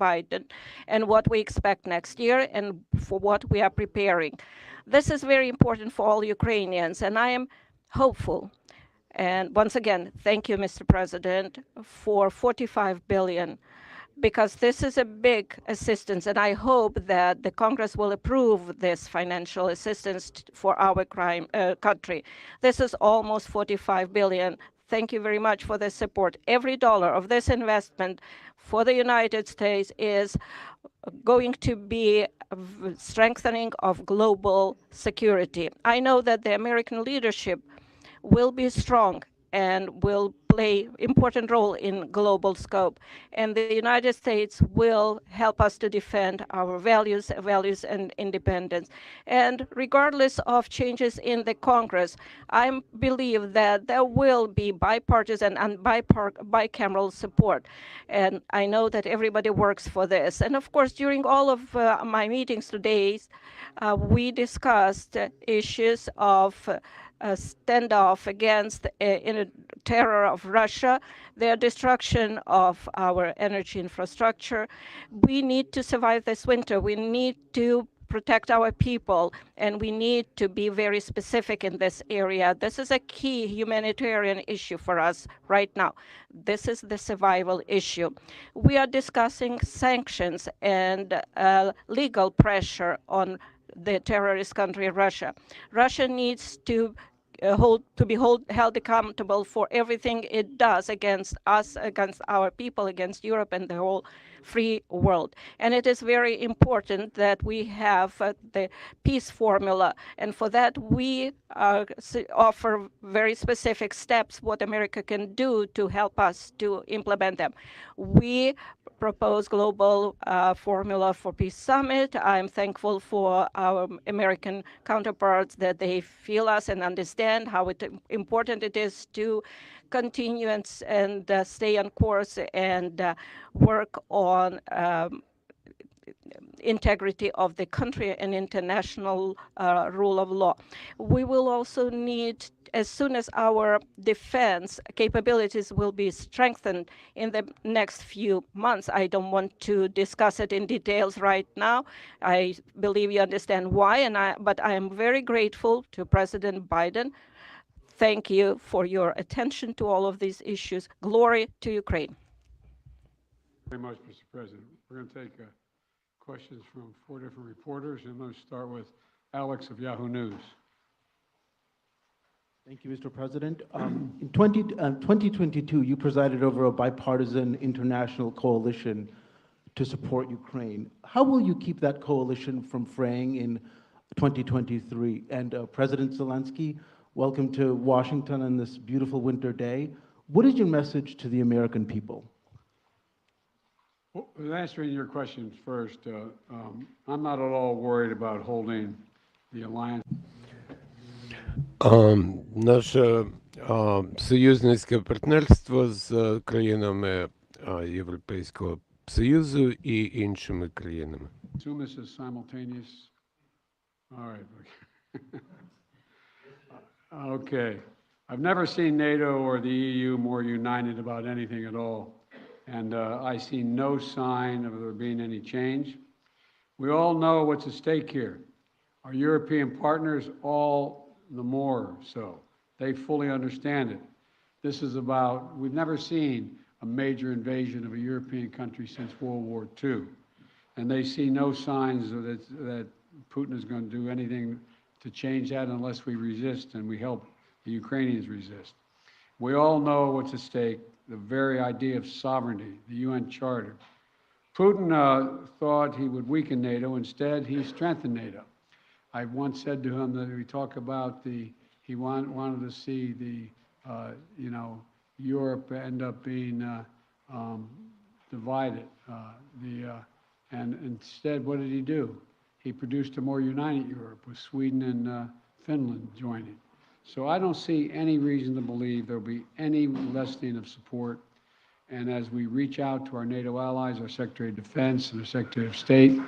Biden and what we expect next year and for what we are preparing. This is very important for all Ukrainians, and I am hopeful. And once again, thank you, Mr. President, for 45 billion, because this is a big assistance, and I hope that the Congress will approve this financial assistance for our country. This is almost 45 billion. Thank you very much for the support. Every dollar of this investment for the United States is going to be strengthening of global security. I know that the American leadership will be strong and will play important role in global scope. And the United States will help us to defend our values and independence. And regardless of changes in the Congress, I believe that there will be bipartisan and bicameral support. And I know that everybody works for this. And of course, during all of my meetings today, we discussed issues of standoff against terror of Russia, their destruction of our energy infrastructure. We need to survive this winter. We need to protect our people, and we need to be very specific in this area. This is a key humanitarian issue for us right now. This is the survival issue. We are discussing sanctions and legal pressure on the terrorist country Russia. Russia needs to be held accountable for everything it does against us, against our people, against Europe and the whole free world. And it is very important that we have the peace formula. And for that, we offer very specific steps what America can do to help us to implement them. We propose global formula for peace summit. I'm thankful for our American counterparts that they feel us and understand how important it is to continue and stay on course and work on integrity of the country and international rule of law. We will also need, as soon as our defense capabilities will be strengthened in the next few months. I don't want to discuss it in details right now. I believe you understand why, but I am very grateful to President Biden. Thank you for your attention to all of these issues. Glory to Ukraine. Very much, Mr. President. We're going to take questions from 4 different reporters, and let's start with Alex of Yahoo News. Thank you, Mr. President. In 2022, you presided over a bipartisan international coalition to support Ukraine. How will you keep that coalition from fraying in 2023? And President Zelensky, welcome to Washington on this beautiful winter day. What is your message to the American people? Well, answering your questions first, I'm not at all worried about holding the alliance. Наше союзницьке партнерство з країнами Європейського Союзу і іншими країнами. Assume this is simultaneous. All right. Okay. I've never seen NATO or the EU more united about anything at all. And I see no sign of there being any change. We all know what's at stake here. Our European partners, all the more so. They fully understand it. This is about, we've never seen a major invasion of a European country since World War II. And they see no signs that Putin is going to do anything to change that unless we resist and we help the Ukrainians resist. We all know what's at stake, the very idea of sovereignty, the UN Charter. Putin thought he would weaken NATO. Instead, he strengthened NATO. I once said to him that we talk about he wanted to see Europe end up being divided. And instead, what did he do? He produced a more united Europe with Sweden and Finland joining. So I don't see any reason to believe there'll be any lessening of support. And as we reach out to our NATO allies, our Secretary of Defense and our Secretary of State,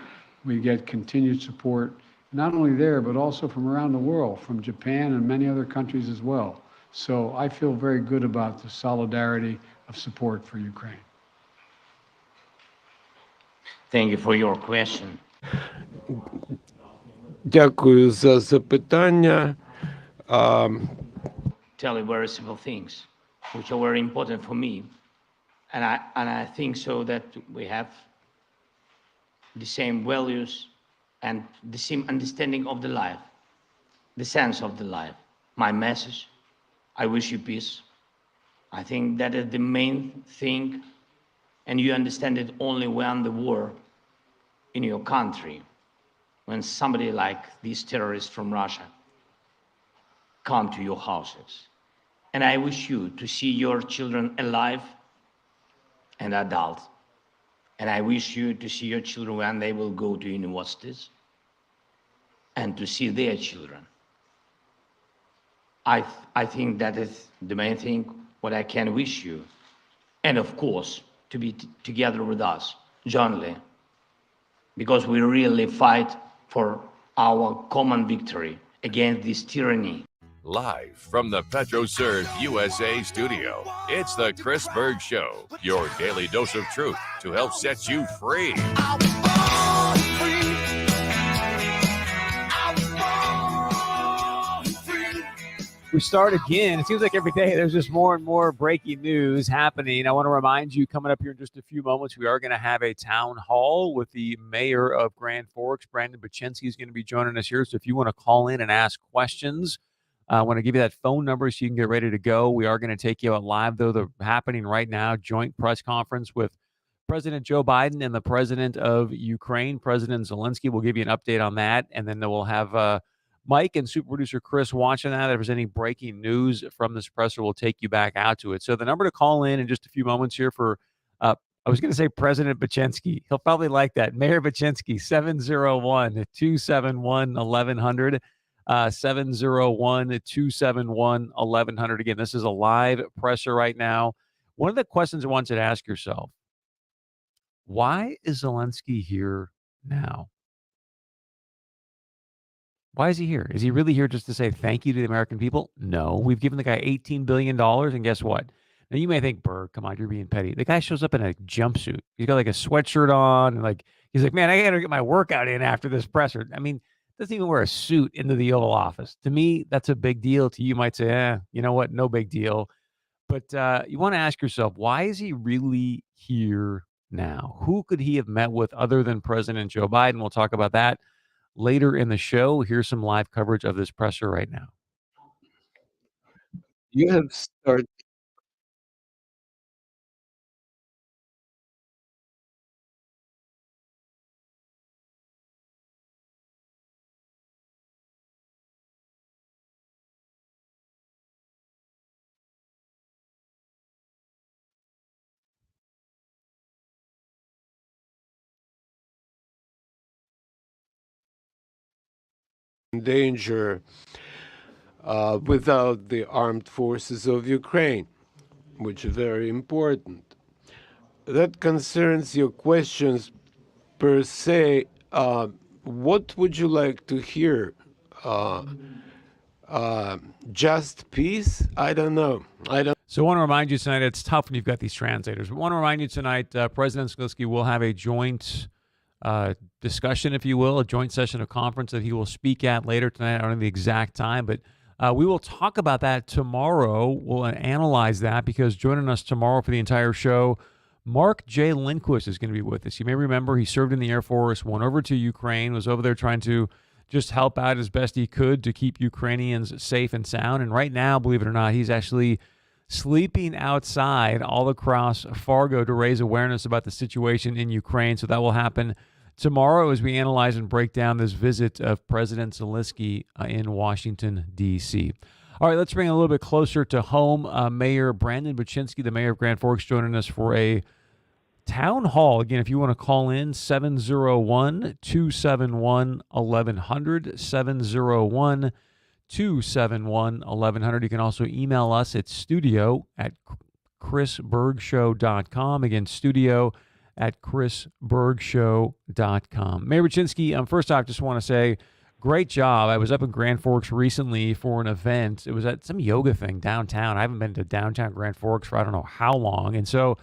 we get continued support, not only there, but also from around the world, from Japan and many other countries as well. So I feel very good about the solidarity of support for Ukraine. Thank you for your question. Дякую за запитання. Tell you very simple things, which are very important for me. And I think so that we have the same values and the same understanding of the life, the sense of the life. My message, I wish you peace. I think that is the main thing, and you understand it only when the war in your country, when somebody like these terrorists from Russia come to your houses. And I wish you to see your children alive and adult. And I wish you to see your children when they will go to universities and to see their children. I think that is the main thing what I can wish you. And of course, to be together with us, jointly, because we really fight for our common victory against this tyranny. Live from the PetroServe USA studio, it's the Chris Berg Show, your daily dose of truth to help set you free. We start again. It seems like every day there's just more and more breaking news happening. I want to remind you, coming up here in just a few moments, we are going to have a town hall with the mayor of Grand Forks. Brandon Bochenski is going to be joining us here. So if you want to call in and ask questions, I want to give you that phone number so you can get ready to go. We are going to take you out live, though. They're happening right now. Joint press conference with President Joe Biden and the president of Ukraine, President Zelensky. We'll give you an update on that. And then we'll have Mike and super producer Chris watching that. If there's any breaking news from this presser, we'll take you back out to it. So the number to call in just a few moments here for, I was going to say President Bochenski. He'll probably like that. Mayor Bochenski, 701-271-1100. 701-271-1100. Again, this is a live presser right now. One of the questions I want you to ask yourself, why is Zelensky here now? Why is he here? Is he really here just to say thank you to the American people? No. We've given the guy $18 billion, and guess what? Now, you may think, Berg, come on, you're being petty. The guy shows up in a jumpsuit. He's got like a sweatshirt on, and he's like, man, I got to get my workout in after this presser. I mean, doesn't even wear a suit into the Oval Office. To me, that's a big deal. To you, might say, you know what? No big deal. But you want to ask yourself, why is he really here now? Who could he have met with other than President Joe Biden? We'll talk about that later in the show. Here's some live coverage of this presser right now. You have started. Danger without the armed forces of Ukraine, which is very important. That concerns your questions per se. What would you like to hear? Just peace? I don't know. So I want to remind you tonight, it's tough when you've got these translators. I want to remind you tonight, President Zelensky will have a joint discussion, if you will, a joint session of conference that he will speak at later tonight. I don't know the exact time, but we will talk about that tomorrow. We'll analyze that because joining us tomorrow for the entire show, Mark J. Lindquist is going to be with us. You may remember he served in the Air Force, went over to Ukraine, was over there trying to just help out as best he could to keep Ukrainians safe and sound. And right now, believe it or not, he's actually sleeping outside all across Fargo to raise awareness about the situation in Ukraine. So that will happen tomorrow as we analyze and break down this visit of President Zelensky in Washington, D.C. All right, let's bring it a little bit closer to home. Mayor Brandon Bochenski, the mayor of Grand Forks, joining us for a town hall. Again, if you want to call in, 701-271-1100, 701-271-1100. You can also email us at studio@chrisbergshow.com. Again, studio@chrisbergshow.com. Mayor Bochenski, first off, just want to say, great job. I was up in Grand Forks recently for an event. It was at some yoga thing downtown. I haven't been to downtown Grand Forks for I don't know how long. And so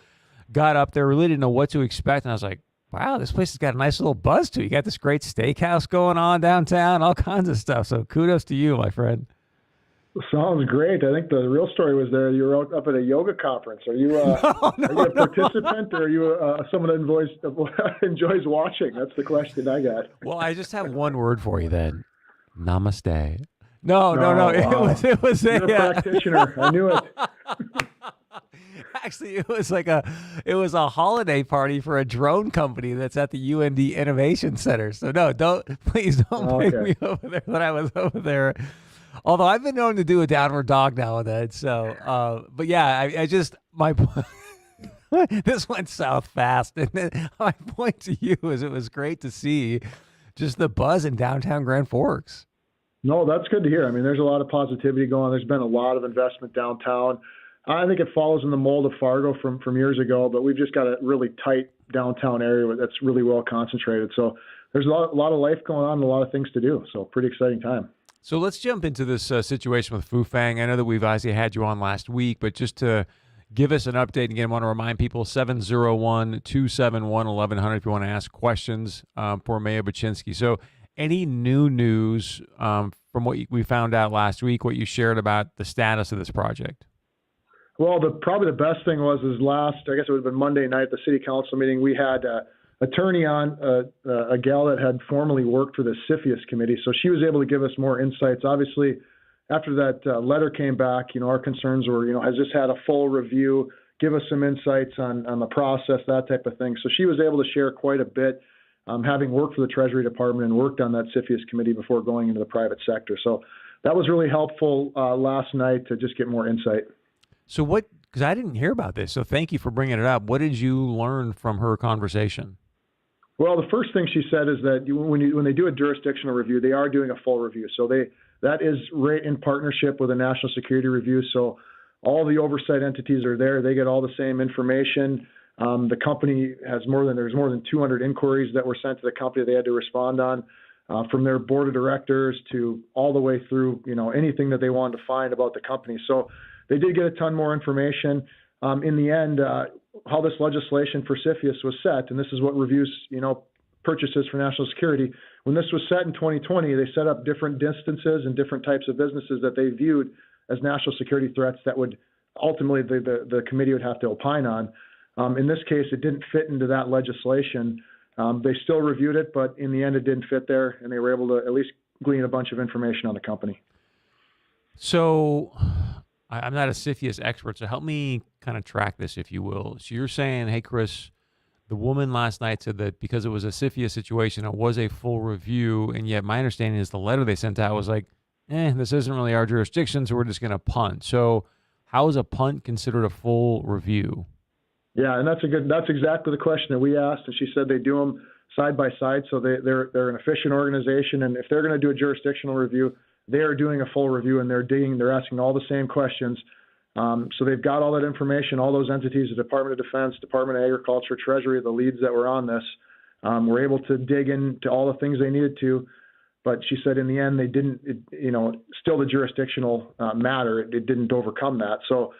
got up there, really didn't know what to expect. And I was like, wow, this place has got a nice little buzz to it. You got this great steakhouse going on downtown, all kinds of stuff. So kudos to you, my friend. Sounds great. I think the real story was there. You were up at a yoga conference. Are you No, are you a no. participant, or are you someone that enjoys watching? That's the question I got. Well, I just have one word for you then. Namaste. No. Oh, wow. It was You're a practitioner. I knew it. Actually, it was a holiday party for a drone company that's at the UND Innovation Center. So no, please don't bring Okay. me over there when I was over there. Although I've been known to do a downward dog now and then. So, but yeah, I just this went south fast. And then my point to you is it was great to see just the buzz in downtown Grand Forks. No, that's good to hear. I mean, there's a lot of positivity going on. There's been a lot of investment downtown. I think it follows in the mold of Fargo from years ago, but we've just got a really tight downtown area that's really well concentrated. So there's a lot of life going on and a lot of things to do. So pretty exciting time. So let's jump into this situation with Fufang. I know that we've obviously had you on last week, but just to give us an update, again, I want to remind people, 701-271-1100 if you want to ask questions for Mayor Bochenski. So any new news from what we found out last week, what you shared about the status of this project? Well, probably the best thing was I guess it would have been Monday night at the city council meeting, we had attorney on, a gal that had formerly worked for the CFIUS committee. So she was able to give us more insights. Obviously, after that letter came back, our concerns were, has this had a full review, give us some insights on the process, that type of thing. So she was able to share quite a bit, having worked for the Treasury Department and worked on that CFIUS committee before going into the private sector. So that was really helpful last night to just get more insight. So because I didn't hear about this, so thank you for bringing it up. What did you learn from her conversation? Well, the first thing she said is that when they do a jurisdictional review, they are doing a full review. So that is right in partnership with a national security review. So all the oversight entities are there. They get all the same information. The company there's more than 200 inquiries that were sent to the company they had to respond on, from their board of directors to all the way through, anything that they wanted to find about the company. So they did get a ton more information. In the end, how this legislation for CFIUS was set, and this is what reviews, purchases for national security. When this was set in 2020, they set up different distances and different types of businesses that they viewed as national security threats that would ultimately the committee would have to opine on. In this case, it didn't fit into that legislation. They still reviewed it, but in the end, it didn't fit there, and they were able to at least glean a bunch of information on the company. So I'm not a CFIUS expert, so help me kind of track this, if you will. So you're saying, hey, Chris, the woman last night said that because it was a CFIUS situation, it was a full review, and yet my understanding is the letter they sent out was like, this isn't really our jurisdiction, so we're just going to punt. So how is a punt considered a full review? Yeah, and that's exactly the question that we asked, and she said they do them side by side, so they're an efficient organization, and if they're going to do a jurisdictional review, they are doing a full review, and they're asking all the same questions. So they've got all that information, all those entities, the Department of Defense, Department of Agriculture, Treasury, the leads that were on this, were able to dig into all the things they needed to. But she said in the end, they didn't, still the jurisdictional matter, it didn't overcome that. So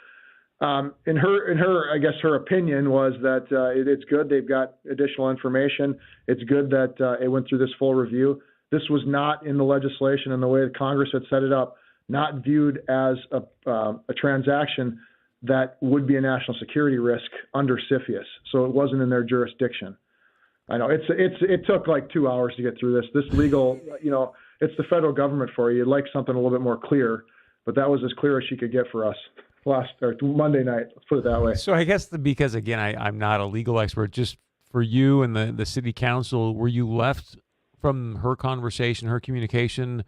in her, I guess her opinion was that it's good. They've got additional information. It's good that it went through this full review. This was not in the legislation and the way that Congress had set it up, not viewed as a transaction that would be a national security risk under CFIUS. So it wasn't in their jurisdiction. I know it took like 2 hours to get through this. This legal, it's the federal government for you. You'd like something a little bit more clear, but that was as clear as she could get for us Monday night. Let's put it that way. So I guess because again, I'm not a legal expert, just for you and the city council, were you left from her conversation, her communication,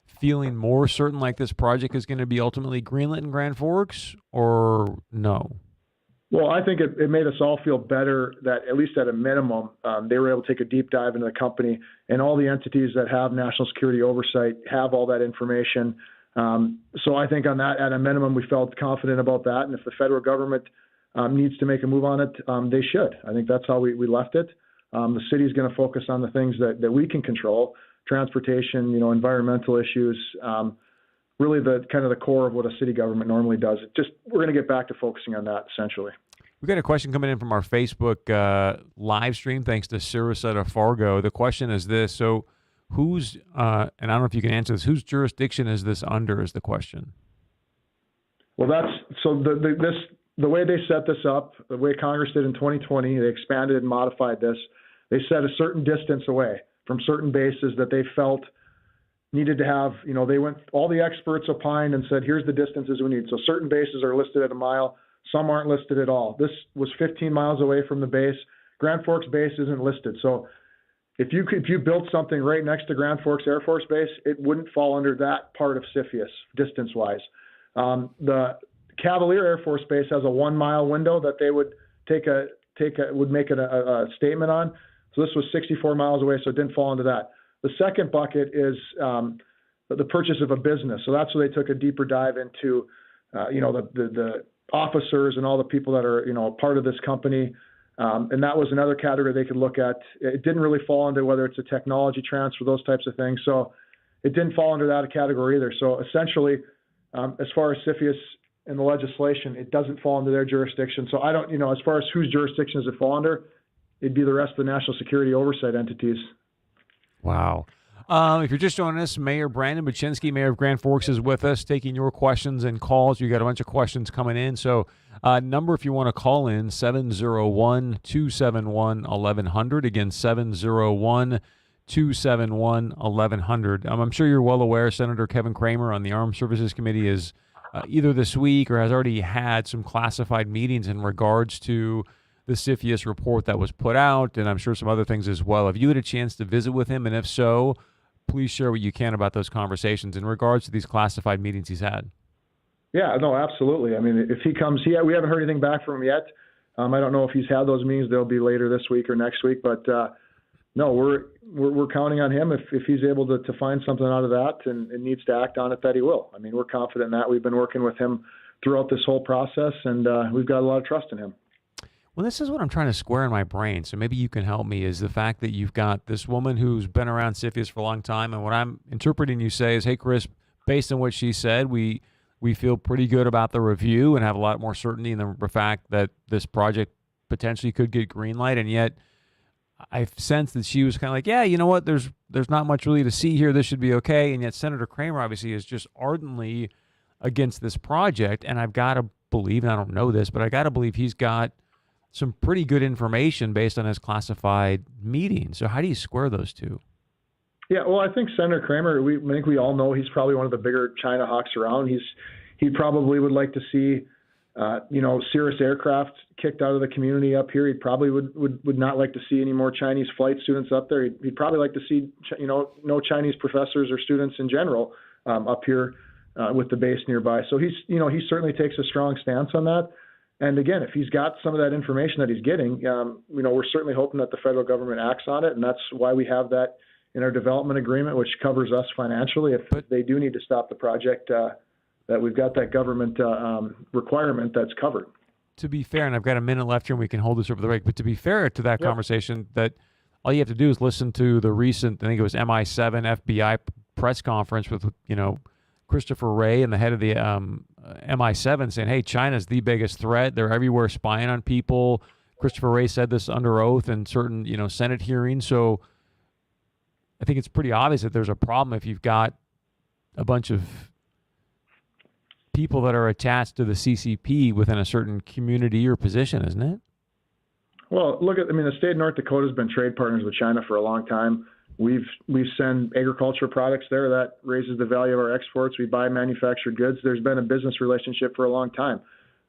feeling more certain like this project is going to be ultimately greenlit in Grand Forks, or no? Well, I think it made us all feel better that at least at a minimum, they were able to take a deep dive into the company, and all the entities that have national security oversight have all that information. So I think on that, at a minimum, we felt confident about that. And if the federal government needs to make a move on it, they should. I think that's how we left it. The city is going to focus on the things that we can control: transportation, environmental issues. Really, the kind of the core of what a city government normally does. We're going to get back to focusing on that essentially. We got a question coming in from our Facebook live stream, thanks to Sarasota Fargo. The question is this: so, whose and I don't know if you can answer this. Whose jurisdiction is this under? Is the question. Well, that's so the way they set this up, the way Congress did in 2020, they expanded and modified this. They set a certain distance away from certain bases that they felt needed to have, they went, all the experts opined and said, here's the distances we need. So certain bases are listed at a mile, some aren't listed at all. This was 15 miles away from the base. Grand Forks base isn't listed. So if you built something right next to Grand Forks Air Force Base, it wouldn't fall under that part of CFIUS distance-wise. The Cavalier Air Force Base has a 1 mile window that they would would make a statement on. So this was 64 miles away, so it didn't fall into that. The second bucket is the purchase of a business. So that's where they took a deeper dive into, the officers and all the people that are, part of this company. And that was another category they could look at. It didn't really fall into whether it's a technology transfer, those types of things. So it didn't fall under that category either. So essentially, as far as CFIUS and the legislation, it doesn't fall under their jurisdiction. So I don't, as far as whose jurisdiction does it fall under, it'd be the rest of the national security oversight entities. Wow. If you're just joining us, Mayor Brandon Bochenski, Mayor of Grand Forks, is with us taking your questions and calls. You got a bunch of questions coming in. So number, if you want to call in, 701-271-1100. Again, 701-271-1100. I'm sure you're well aware Senator Kevin Cramer on the Armed Services Committee is either this week or has already had some classified meetings in regards to the CFIUS report that was put out, and I'm sure some other things as well. Have you had a chance to visit with him? And if so, please share what you can about those conversations in regards to these classified meetings he's had. Yeah, no, absolutely. I mean, if he comes, we haven't heard anything back from him yet. I don't know if he's had those meetings. They'll be later this week or next week. But no, we're counting on him. If he's able to find something out of that and needs to act on it, that he will. I mean, we're confident in that. We've been working with him throughout this whole process, and we've got a lot of trust in him. Well, this is what I'm trying to square in my brain, so maybe you can help me, is the fact that you've got this woman who's been around CFIUS for a long time, and what I'm interpreting you say is, hey, Chris, based on what she said, we feel pretty good about the review and have a lot more certainty in the fact that this project potentially could get green light, and yet I sense that she was kind of like, yeah, you know what, there's not much really to see here, this should be okay, and yet Senator Cramer obviously is just ardently against this project, and I've got to believe, and I don't know this, but I got to believe he's got some pretty good information based on his classified meeting. So how do you square those two? Yeah, well, I think Senator Cramer, I think we all know he's probably one of the bigger China hawks around. He probably would like to see, Cirrus aircraft kicked out of the community up here. He probably would not like to see any more Chinese flight students up there. He'd probably like to see, no Chinese professors or students in general up here with the base nearby. So he certainly takes a strong stance on that. And again, if he's got some of that information that he's getting, we're certainly hoping that the federal government acts on it, and that's why we have that in our development agreement, which covers us financially if they do need to stop the project. That we've got that government requirement that's covered. To be fair, and I've got a minute left here, and we can hold this over the break. But to be fair to that conversation, that all you have to do is listen to the recent, I think it was MI7 FBI press conference with Christopher Wray and the head of the MI7 saying, hey, China's the biggest threat. They're everywhere spying on people. Christopher Wray said this under oath in certain, Senate hearings. So I think it's pretty obvious that there's a problem if you've got a bunch of people that are attached to the CCP within a certain community or position, isn't it? Well, the state of North Dakota has been trade partners with China for a long time. We've sent agriculture products there. That raises the value of our exports. We buy manufactured goods. There's been a business relationship for a long time.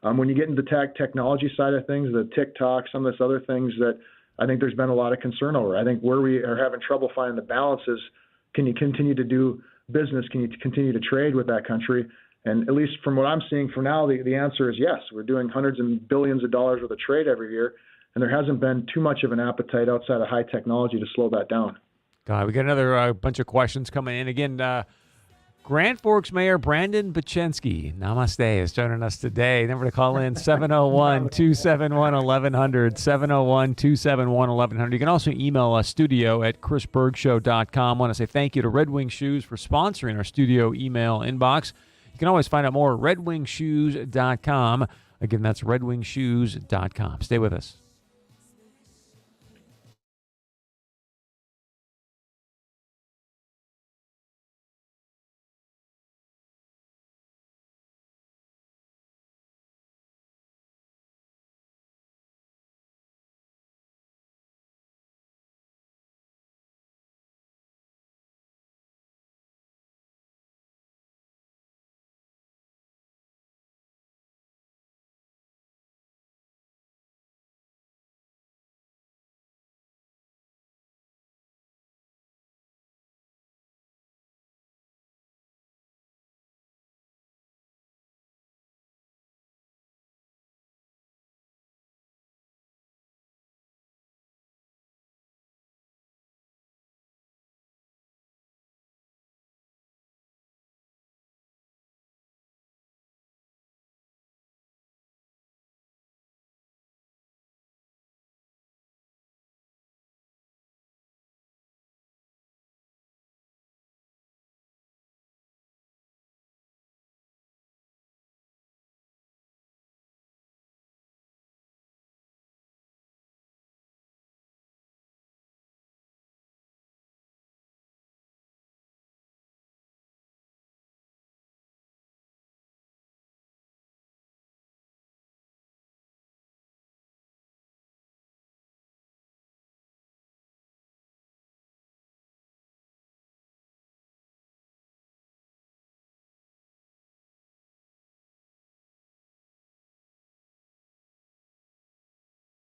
When you get into the technology side of things, the TikTok, some of this other things that I think there's been a lot of concern over. I think where we are having trouble finding the balance is, can you continue to do business? Can you continue to trade with that country? And at least from what I'm seeing for now, the answer is yes. We're doing hundreds and billions of dollars worth of trade every year, and there hasn't been too much of an appetite outside of high technology to slow that down. God, we got another bunch of questions coming in. Again, Grand Forks Mayor Brandon Bochenski, namaste, is joining us today. Number to call in, 701-271-1100, 701-271-1100. You can also email us, studio@chrisbergshow.com. I want to say thank you to Red Wing Shoes for sponsoring our studio email inbox. You can always find out more at redwingshoes.com. Again, that's redwingshoes.com. Stay with us.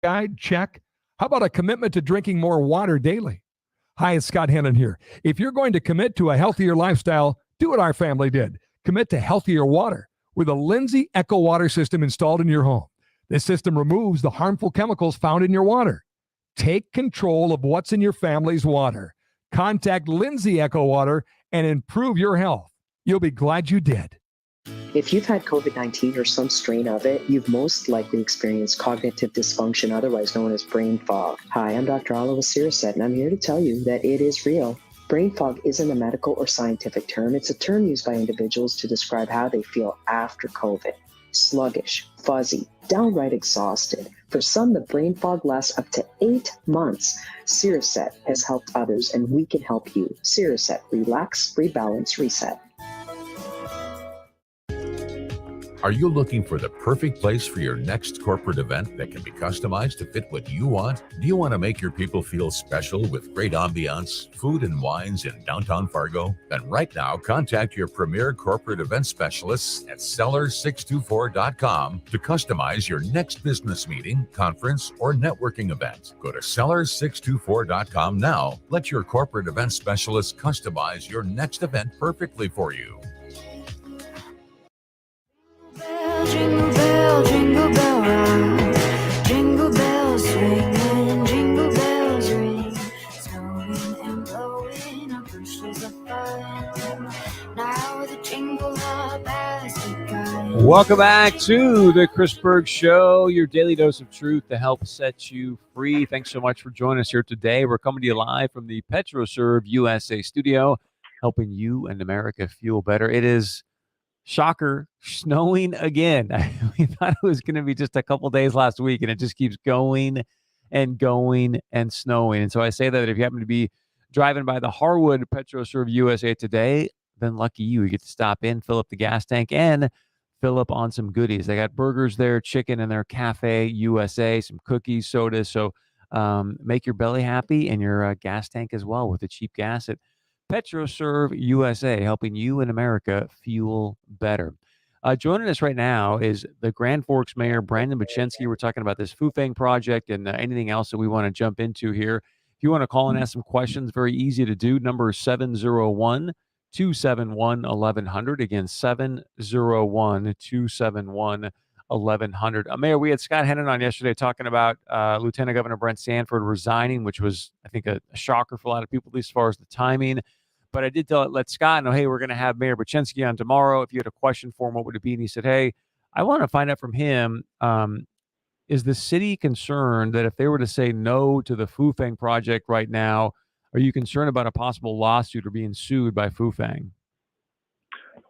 Guide, check. How about a commitment to drinking more water daily? Hi, it's Scott Hennon here. If you're going to commit to a healthier lifestyle, do what our family did. Commit to healthier water with a Lindsay Echo Water system installed in your home. This system removes the harmful chemicals found in your water. Take control of what's in your family's water. Contact Lindsay Echo Water and improve your health. You'll be glad you did. If you've had COVID-19 or some strain of it, you've most likely experienced cognitive dysfunction, otherwise known as brain fog. Hi, I'm Dr. Oliver Siriset, and I'm here to tell you that it is real. Brain fog isn't a medical or scientific term. It's a term used by individuals to describe how they feel after COVID. Sluggish, fuzzy, downright exhausted. For some, the brain fog lasts up to 8 months. Siriset has helped others, and we can help you. Siriset, relax, rebalance, reset. Are you looking for the perfect place for your next corporate event that can be customized to fit what you want? Do you want to make your people feel special with great ambiance, food and wines in downtown Fargo? Then right now, contact your premier corporate event specialists at sellers624.com to customize your next business meeting, conference, or networking event. Go to sellers624.com now. Let your corporate event specialists customize your next event perfectly for you. Jingle bell, jingle bell rock. Jingle bells swinging, jingle bells ring. Snowing and blowing up bushes of fun. Now the jingle hop has begun. Welcome back to the Chris Berg Show, your daily dose of truth to help set you free. Thanks so much for joining us here today. We're coming to you live from the PetroServe USA studio, helping you and America fuel better. It is, shocker, snowing again. We thought it was going to be just a couple days last week, and it just keeps going and going and snowing. And so I say that if you happen to be driving by the Harwood PetroServe USA today, then lucky you. You get to stop in, fill up the gas tank, and fill up on some goodies. They got burgers there, chicken in their Cafe USA, some cookies, sodas. So make your belly happy and your gas tank as well with the cheap gas at PetroServe USA, helping you and America fuel better. Joining us right now is the Grand Forks Mayor, Brandon Bochenski. We're talking about this Fufang project and anything else that we want to jump into here. If you want to call and ask some questions, very easy to do. Number is 701-271-1100. Again, 701-271-1100. Mayor, we had Scott Hennon on yesterday talking about Lieutenant Governor Brent Sanford resigning, which was, I think, a shocker for a lot of people, at least as far as the timing. But I did let Scott know, hey, we're going to have Mayor Bochenski on tomorrow. If you had a question for him, what would it be? And he said, hey, I want to find out from him, is the city concerned that if they were to say no to the Fufang project right now, are you concerned about a possible lawsuit or being sued by Fufang?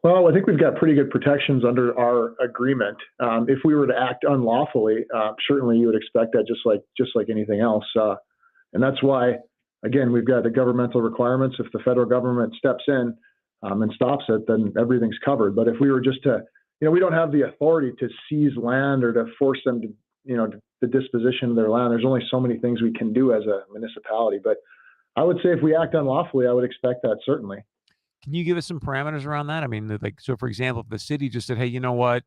Well, I think we've got pretty good protections under our agreement. If we were to act unlawfully, certainly you would expect that just like anything else. And that's why, again, we've got the governmental requirements. If the federal government steps in and stops it, then everything's covered. But if we were just to, we don't have the authority to seize land or to force them to, the disposition of their land. There's only so many things we can do as a municipality. But I would say if we act unlawfully, I would expect that certainly. Can you give us some parameters around that? I mean, like, so for example, if the city just said, hey, you know what?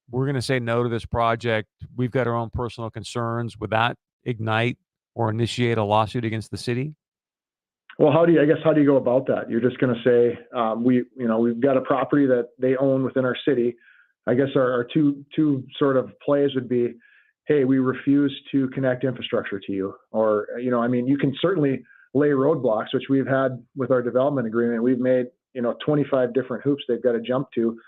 We're going to say no to this project. We've got our own personal concerns. Would that ignite or initiate a lawsuit against the city? Well, how do you go about that? You're just going to say, we've got a property that they own within our city. I guess our two sort of plays would be, hey, we refuse to connect infrastructure to you. Or, you can certainly lay roadblocks, which we've had with our development agreement. We've made, 25 different hoops they've got to jump through,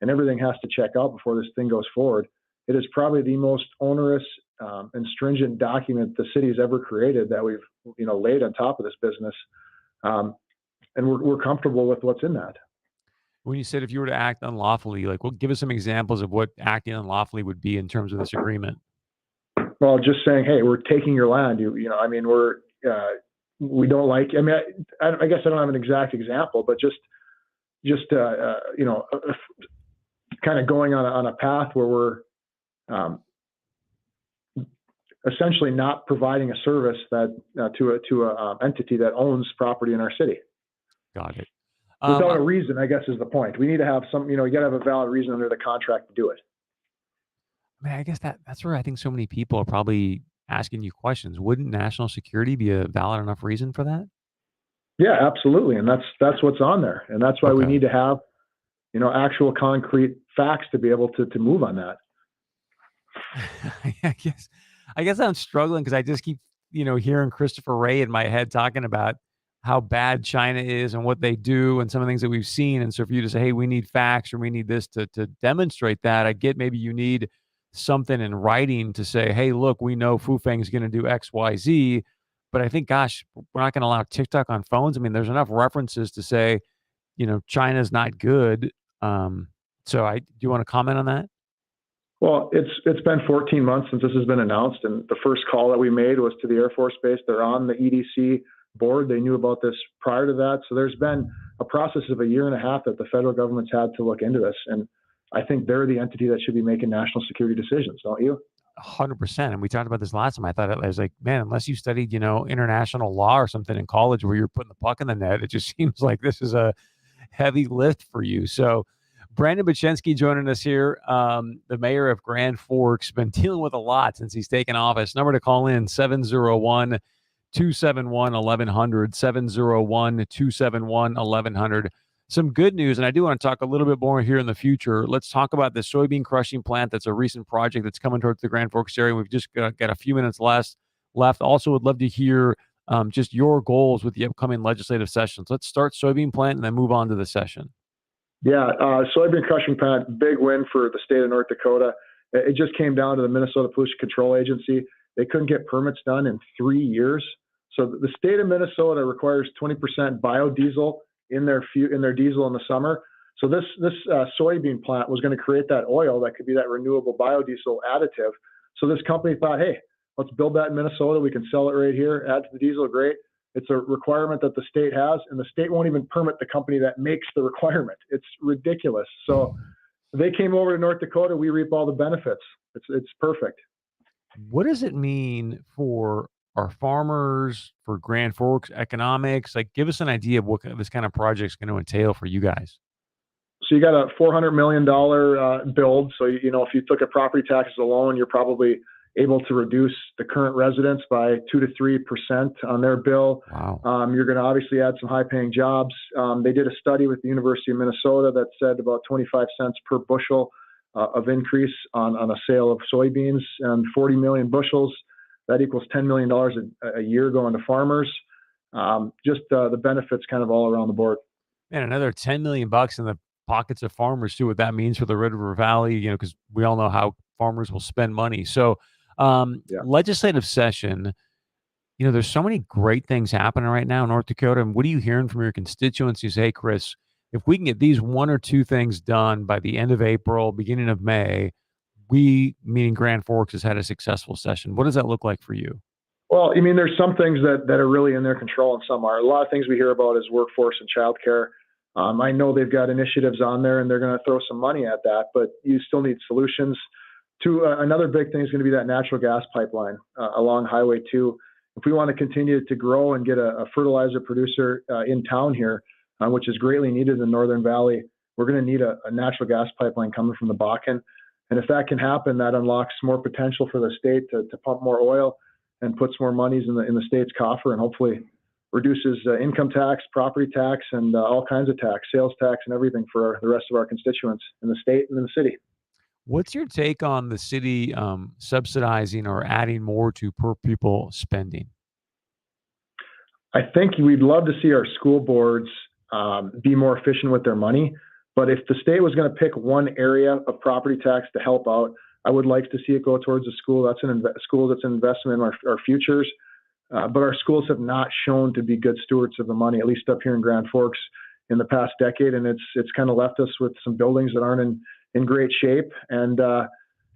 and everything has to check out before this thing goes forward. It is probably the most onerous and stringent document the city's ever created that we've, laid on top of this business. And we're comfortable with what's in that. When you said if you were to act unlawfully, like, well, give us some examples of what acting unlawfully would be in terms of this agreement. Well, just saying, hey, we're taking your land. We don't like. I guess I don't have an exact example, but just kind of going on a path where we're essentially not providing a service that to a entity that owns property in our city. Got it. Without a reason, I guess, is the point. We need to have some. You got to have a valid reason under the contract to do it. I mean, I guess that's where I think so many people are probably asking you questions. Wouldn't national security be a valid enough reason for that? Yeah, absolutely. And that's what's on there. And that's why we need to have, actual concrete facts to be able to move on that. I guess I'm struggling because I just keep, hearing Christopher Wray in my head talking about how bad China is and what they do and some of the things that we've seen. And so for you to say, hey, we need facts or we need this to demonstrate that, I get maybe you need something in writing to say, hey, look, we know Fufeng's going to do X, Y, Z. But I think, gosh, we're not going to allow TikTok on phones. I mean, there's enough references to say, China's not good. Do you want to comment on that? Well, it's been 14 months since this has been announced. And the first call that we made was to the Air Force Base. They're on the EDC board. They knew about this prior to that. So there's been a process of a year and a half that the federal government's had to look into this. And I think they're the entity that should be making national security decisions, don't you? 100%. And we talked about this last time. I thought I was like, man, unless you studied, international law or something in college where you're putting the puck in the net, it just seems like this is a heavy lift for you. So Brandon Bochenski joining us here, the mayor of Grand Forks, been dealing with a lot since he's taken office. Number to call in, 701-271-1100, 701-271-1100. Some good news, and I do want to talk a little bit more here in the future. Let's talk about the soybean crushing plant. That's a recent project that's coming towards the Grand Forks area. We've just got a few minutes left. Also, would love to hear just your goals with the upcoming legislative sessions. Let's start soybean plant and then move on to the session. Yeah, soybean crushing plant, big win for the state of North Dakota. It just came down to the Minnesota Pollution Control Agency. They couldn't get permits done in 3 years. So the state of Minnesota requires 20% biodiesel in their diesel in the summer. So this soybean plant was going to create that oil that could be that renewable biodiesel additive. So this company thought, hey, let's build that in Minnesota. We can sell it right here, add to the diesel. Great. It's a requirement that the state has, and the state won't even permit the company that makes the requirement. It's ridiculous. So they came over to North Dakota. We reap all the benefits. It's perfect. What does it mean for our farmers, for Grand Forks economics? Like, give us an idea of what this kind of project is going to entail for you guys. So you got a $400 million build. So, if you took a property taxes alone, you're probably able to reduce the current residents by 2 to 3% on their bill. Wow. You're going to obviously add some high-paying jobs. They did a study with the University of Minnesota that said about 25 cents per bushel of increase on a sale of soybeans, and 40 million bushels. That equals $10 million a year going to farmers. Just the benefits kind of all around the board. Man, another $10 million in the pockets of farmers too. What that means for the Red River Valley, because we all know how farmers will spend money. So, legislative session. There's so many great things happening right now in North Dakota. And what are you hearing from your constituents? You say, hey, Chris, if we can get these one or two things done by the end of April, beginning of May, we, meaning Grand Forks, has had a successful session. What does that look like for you? Well, I mean, there's some things that are really in their control and some are. A lot of things we hear about is workforce and childcare. I know they've got initiatives on there and they're going to throw some money at that, but you still need solutions. Another big thing is going to be that natural gas pipeline along Highway 2. If we want to continue to grow and get a fertilizer producer in town here, which is greatly needed in the Northern Valley, we're going to need a natural gas pipeline coming from the Bakken. And if that can happen, that unlocks more potential for the state to pump more oil and puts more monies in the state's coffer, and hopefully reduces income tax, property tax, and all kinds of tax, sales tax, and everything for the rest of our constituents in the state and in the city. What's your take on the city subsidizing or adding more to per pupil spending? I think we'd love to see our school boards be more efficient with their money. But if the state was going to pick one area of property tax to help out, I would like to see it go towards a school. That's an investment in our futures. But our schools have not shown to be good stewards of the money, at least up here in Grand Forks in the past decade. And it's kind of left us with some buildings that aren't in great shape. And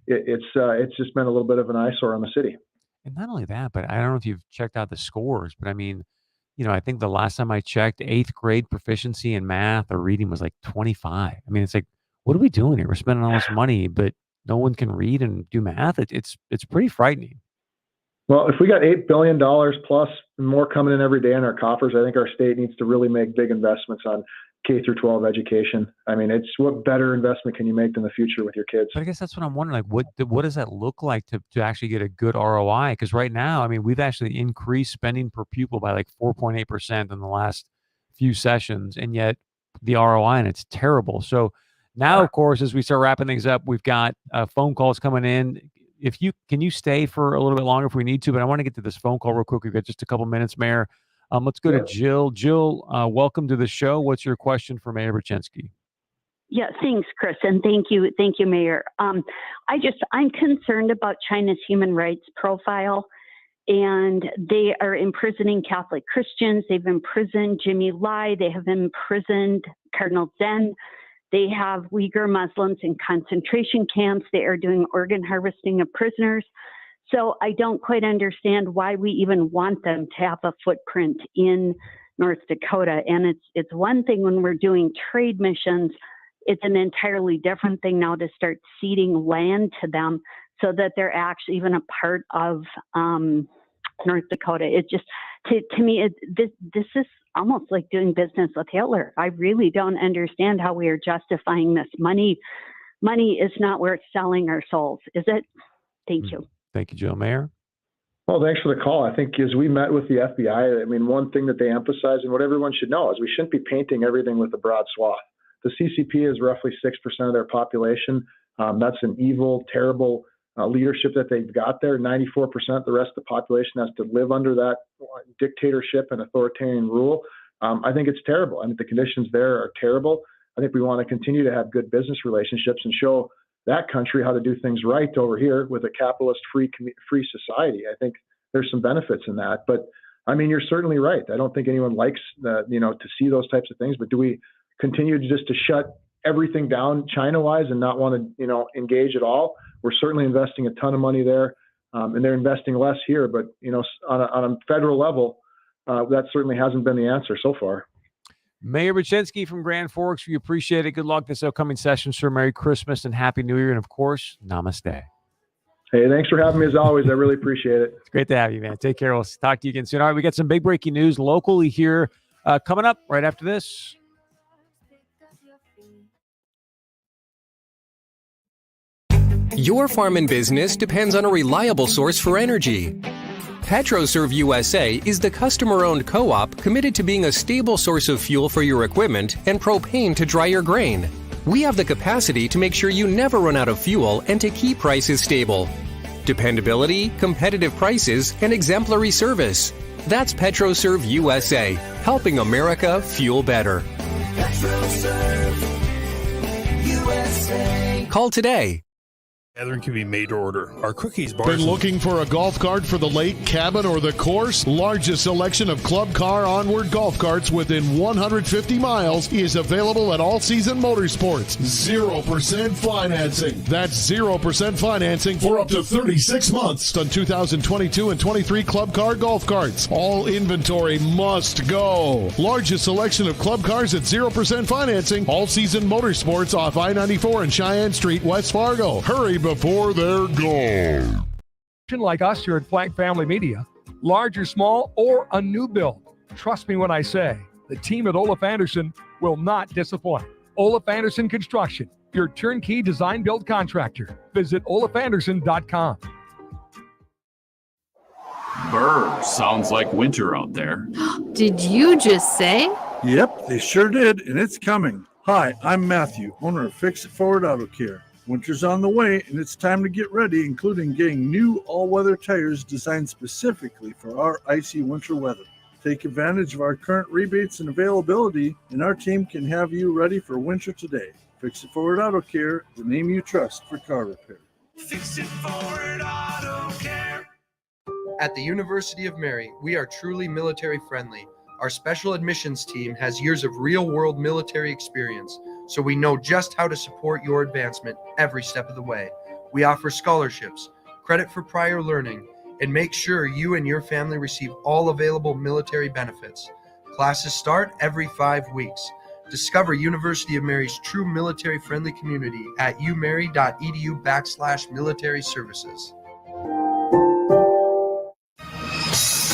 it's just been a little bit of an eyesore on the city. And not only that, but I don't know if you've checked out the scores, but I mean, I think the last time I checked, 8th grade proficiency in math or reading was like 25. I mean, it's like, what are we doing here? We're spending all this money, but no one can read and do math. It's pretty frightening. Well, if we got $8 billion plus and more coming in every day in our coffers, I think our state needs to really make big investments on K through 12 education. I mean, it's what better investment can you make in the future with your kids? But I guess that's what I'm wondering. Like, what does that look like to actually get a good ROI? Because right now, I mean, we've actually increased spending per pupil by like 4.8% in the last few sessions, and yet the ROI and it's terrible. So now, of course, as we start wrapping things up, we've got phone calls coming in. Can you stay for a little bit longer if we need to? But I want to get to this phone call real quick. We've got just a couple minutes, Mayor. Let's go to Jill. Jill, welcome to the show. What's your question for Mayor Bochenski? Yeah, thanks, Chris, and thank you, Mayor. I'm concerned about China's human rights profile, and they are imprisoning Catholic Christians. They've imprisoned Jimmy Lai. They have imprisoned Cardinal Zen. They have Uyghur Muslims in concentration camps. They are doing organ harvesting of prisoners. So I don't quite understand why we even want them to have a footprint in North Dakota. And it's one thing when we're doing trade missions. It's an entirely different thing now to start ceding land to them so that they're actually even a part of North Dakota. It just, to me, this is almost like doing business with Hitler. I really don't understand how we are justifying this. Money is not worth selling our souls, is it? Thank you. Thank you, Jill. Mayor? Well, thanks for the call. I think as we met with the FBI, I mean, one thing that they emphasize and what everyone should know is we shouldn't be painting everything with a broad swath. The CCP is roughly 6% of their population. That's an evil, terrible leadership that they've got there. 94%, the rest of the population has to live under that dictatorship and authoritarian rule. I think it's terrible. I think the conditions there are terrible. I think we want to continue to have good business relationships and show that country how to do things right over here with a capitalist free society. I think there's some benefits in that. But I mean, you're certainly right. I don't think anyone likes to see those types of things. But do we continue just to shut everything down China-wise and not want to engage at all? We're certainly investing a ton of money there, and they're investing less here. But on a federal level, that certainly hasn't been the answer so far. Mayor Bochenski from Grand Forks, we appreciate it. Good luck this upcoming session, sir. Merry Christmas and Happy New Year. And, of course, namaste. Hey, thanks for having me as always. I really appreciate it. It's great to have you, man. Take care. We'll talk to you again soon. All right, we got some big breaking news locally here coming up right after this. Your farm and business depends on a reliable source for energy. PetroServe USA is the customer-owned co-op committed to being a stable source of fuel for your equipment and propane to dry your grain. We have the capacity to make sure you never run out of fuel and to keep prices stable. Dependability, competitive prices, and exemplary service. That's PetroServe USA, helping America fuel better. PetroServe USA. Call today. Gathering can be made to order. Our cookies, bars. Been looking for a golf cart for the lake, cabin, or the course? Largest selection of Club Car Onward golf carts within 150 miles is available at All Season Motorsports. 0% financing. That's 0% financing for up to 36 months on 2022 and 23 Club Car golf carts. All inventory must go. Largest selection of club cars at 0% financing. All Season Motorsports off I-94 and Cheyenne Street, West Fargo. Hurry before they're gone. Like us here at Flag Family Media, large or small or a new build. Trust me when I say the team at Olaf Anderson will not disappoint. Olaf Anderson Construction, your turnkey design build contractor. Visit olafanderson.com. Brr, sounds like winter out there. Did you just say? Yep, they sure did, and it's coming. Hi, I'm Matthew, owner of Fix It Forward Auto Care. Winter's on the way, and it's time to get ready, including getting new all-weather tires designed specifically for our icy winter weather. Take advantage of our current rebates and availability, and our team can have you ready for winter today. Fix It Forward Auto Care, the name you trust for car repair. Fix It Forward Auto Care. At the University of Mary, we are truly military friendly. Our special admissions team has years of real-world military experience, so we know just how to support your advancement every step of the way. We offer scholarships, credit for prior learning, and make sure you and your family receive all available military benefits. Classes start every 5 weeks. Discover University of Mary's true military-friendly community at umary.edu/military services.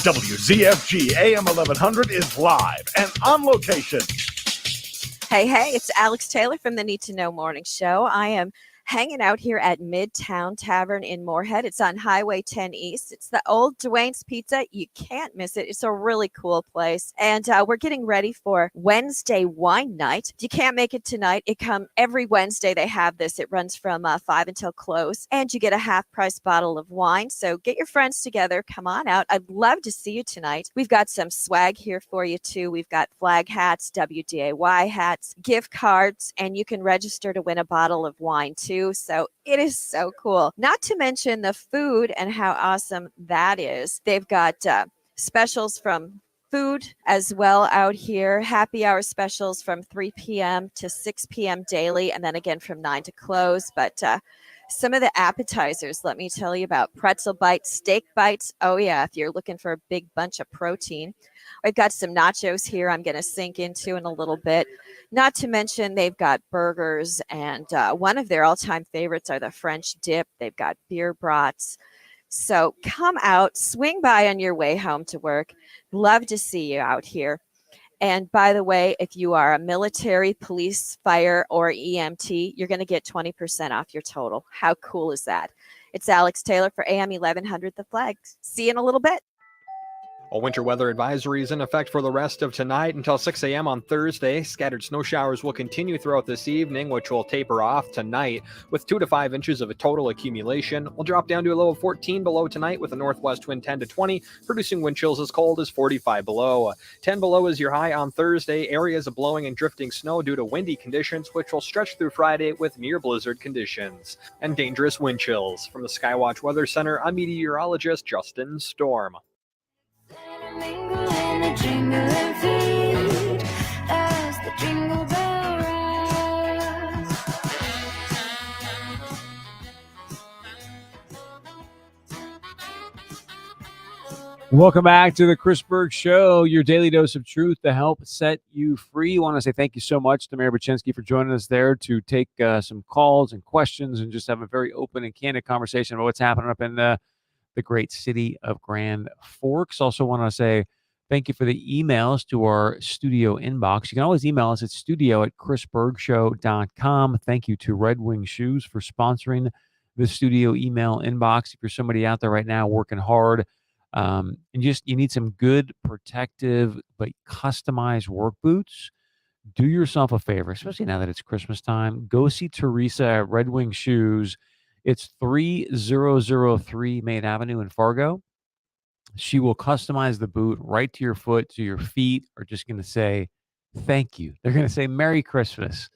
WZFG AM 1100 is live and on location. Hey, it's Alex Taylor from the Need to Know Morning Show. I am hanging out here at Midtown Tavern in Moorhead. It's on Highway 10 East. It's the old Dwayne's Pizza. You can't miss it. It's a really cool place. And we're getting ready for Wednesday wine night. If you can't make it tonight, every Wednesday they have this. It runs from 5 until close, and you get a half-price bottle of wine. So get your friends together. Come on out. I'd love to see you tonight. We've got some swag here for you, too. We've got flag hats, WDAY hats, gift cards, and you can register to win a bottle of wine, too. So it is so cool. Not to mention the food and how awesome that is. They've got specials from food as well out here. Happy hour specials from 3 p.m. to 6 p.m. daily, and then again from 9 to close. But some of the appetizers, let me tell you about pretzel bites, steak bites. Oh, yeah, if you're looking for a big bunch of protein. I've got some nachos here I'm going to sink into in a little bit. Not to mention they've got burgers, and one of their all-time favorites are the French dip. They've got beer brats. So come out, swing by on your way home to work. Love to see you out here. And by the way, if you are a military, police, fire, or EMT, you're going to get 20% off your total. How cool is that? It's Alex Taylor for AM 1100 The Flag. See you in a little bit. A winter weather advisory is in effect for the rest of tonight until 6 a.m. on Thursday. Scattered snow showers will continue throughout this evening, which will taper off tonight with 2 to 5 inches of a total accumulation. We'll drop down to a low of 14 below tonight with a northwest wind 10 to 20, producing wind chills as cold as 45 below. 10 below is your high on Thursday. Areas of blowing and drifting snow due to windy conditions, which will stretch through Friday with near blizzard conditions and dangerous wind chills. From the Skywatch Weather Center, I'm meteorologist Justin Storm. Welcome back to the Chris Berg Show, your daily dose of truth to help set you free. I want to say thank you so much to Mayor Bochenski for joining us there to take some calls and questions and just have a very open and candid conversation about what's happening up in the great city of Grand Forks. Also want to say thank you for the emails to our studio inbox. You can always email us at studio@chrisbergshow.com. Thank you to Red Wing Shoes for sponsoring the studio email inbox. If you're somebody out there right now working hard, and you need some good protective but customized work boots, do yourself a favor, especially now that it's Christmas time. Go see Teresa at Red Wing Shoes. It's 3003 Main Avenue in Fargo. She will customize the boot right to your foot, to your feet, or just going to say, thank you. They're going to say, Merry Christmas.